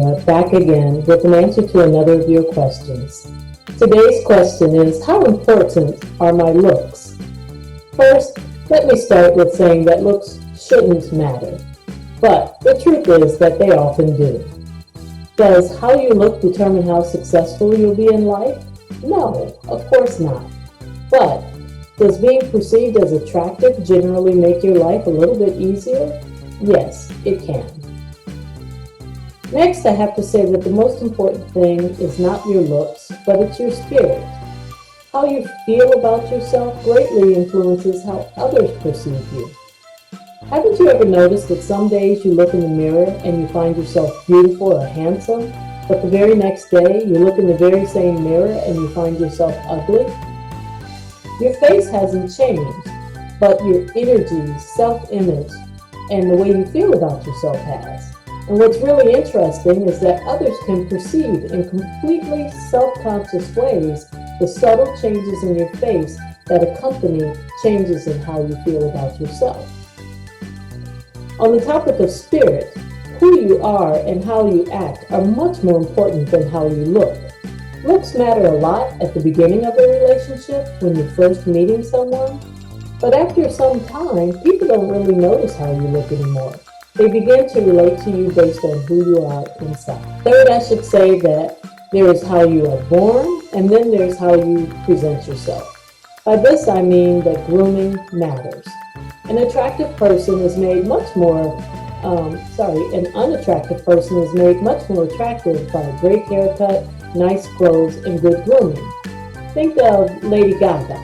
here, back again with an answer to another of your questions. Today's question is, how important are my looks? First, let me start with saying that looks shouldn't matter, but the truth is that they often do. Does how you look determine how successful you'll be in life? No, of course not. But does being perceived as attractive generally make your life a little bit easier? Yes, it can. Next, I have to say that the most important thing is not your looks, but it's your spirit. How you feel about yourself greatly influences how others perceive you. Haven't you ever noticed that some days you look in the mirror and you find yourself beautiful or handsome, but the very next day you look in the very same mirror and you find yourself ugly? Your face hasn't changed, but your energy, self-image, and the way you feel about yourself has. And what's really interesting is that others can perceive in completely self-conscious ways the subtle changes in your face that accompany changes in how you feel about yourself. On the topic of spirit, who you are and how you act are much more important than how you look. Looks matter a lot at the beginning of a relationship when you're first meeting someone, but after some time, people don't really notice how you look anymore. They begin to relate to you based on who you are inside. Third, I should say that there is how you are born, and then there's how you present yourself. By this, I mean that grooming matters. An unattractive person is made much more attractive by a great haircut, nice clothes, and good grooming. Think of Lady Gaga.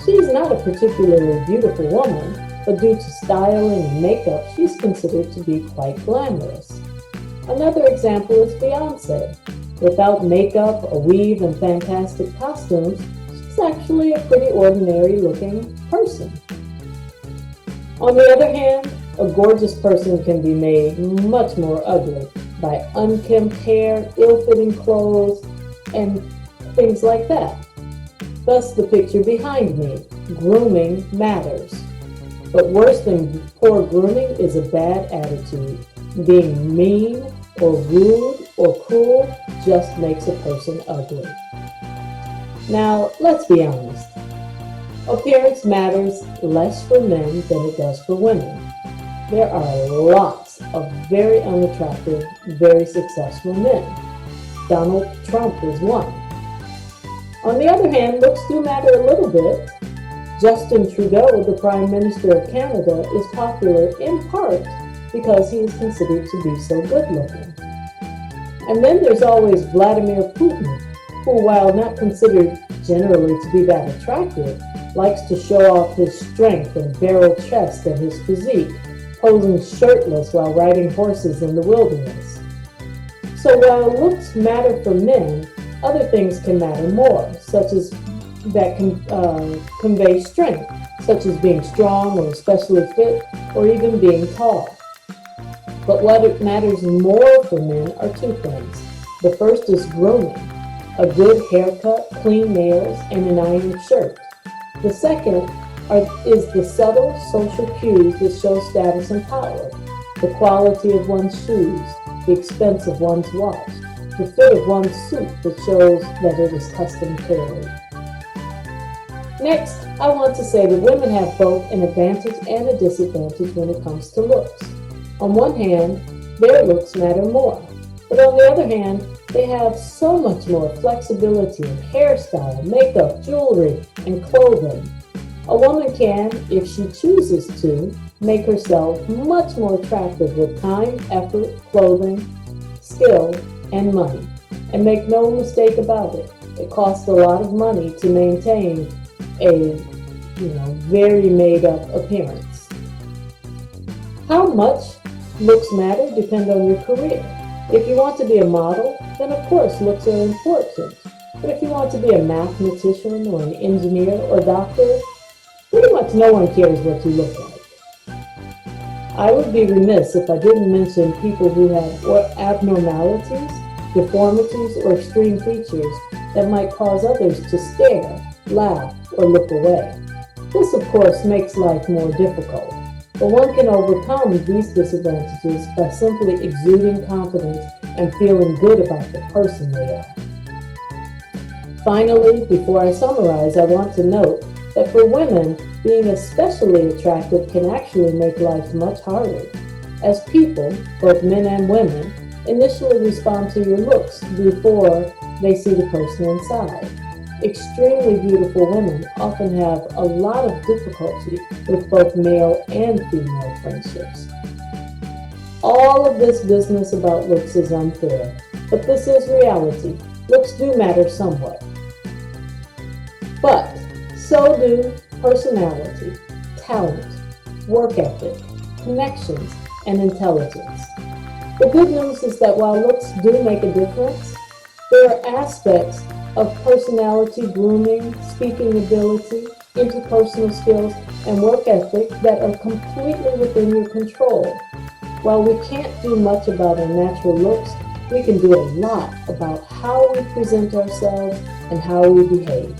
She's not a particularly beautiful woman, but due to styling and makeup, she's considered to be quite glamorous. Another example is Beyonce. Without makeup, a weave, and fantastic costumes, she's actually a pretty ordinary-looking person. On the other hand, a gorgeous person can be made much more ugly by unkempt hair, ill-fitting clothes, and things like that. Thus, the picture behind me, grooming matters. But worse than poor grooming is a bad attitude. Being mean or rude or cruel just makes a person ugly. Now, let's be honest. Appearance matters less for men than it does for women. There are lots of very unattractive, very successful men. Donald Trump is one. On the other hand, looks do matter a little bit. Justin Trudeau, the Prime Minister of Canada, is popular in part because he is considered to be so good-looking. And then there's always Vladimir Putin, who, while not considered generally to be that attractive, likes to show off his strength and barrel chest and his physique, posing shirtless while riding horses in the wilderness. So while looks matter for men, other things can matter more, such as that can convey strength, such as being strong or especially fit, or even being tall. But what matters more for men are two things. The first is grooming, a good haircut, clean nails, and an ironed shirt. The second is the subtle social cues that show status and power, the quality of one's shoes, the expense of one's watch, the fit of one's suit that shows that it is custom tailored. Next, I want to say that women have both an advantage and a disadvantage when it comes to looks. On one hand, their looks matter more, but on the other hand, they have so much more flexibility in hairstyle, makeup, jewelry, and clothing. A woman can, if she chooses to, make herself much more attractive with time, effort, clothing, skill, and money. And make no mistake about it, it costs a lot of money to maintain a very made-up appearance. How much looks matter depend on your career. If you want to be a model, then of course looks are important. But if you want to be a mathematician or an engineer or doctor, pretty much no one cares what you look like. I would be remiss if I didn't mention people who have abnormalities, deformities, or extreme features that might cause others to stare, laugh, or look away. This, of course, makes life more difficult, but one can overcome these disadvantages by simply exuding confidence and feeling good about the person they are. Finally, before I summarize, I want to note that for women, being especially attractive can actually make life much harder, as people, both men and women, initially respond to your looks before they see the person inside. Extremely beautiful women often have a lot of difficulty with both male and female friendships. All of this business about looks is unfair, but this is reality. Looks do matter somewhat. But so do personality, talent, work ethic, connections, and intelligence. The good news is that while looks do make a difference, there are aspects of personality, grooming, speaking ability, interpersonal skills, and work ethic that are completely within your control. While we can't do much about our natural looks, we can do a lot about how we present ourselves and how we behave.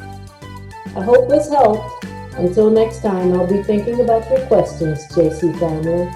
I hope this helped. Until next time, I'll be thinking about your questions, JC family.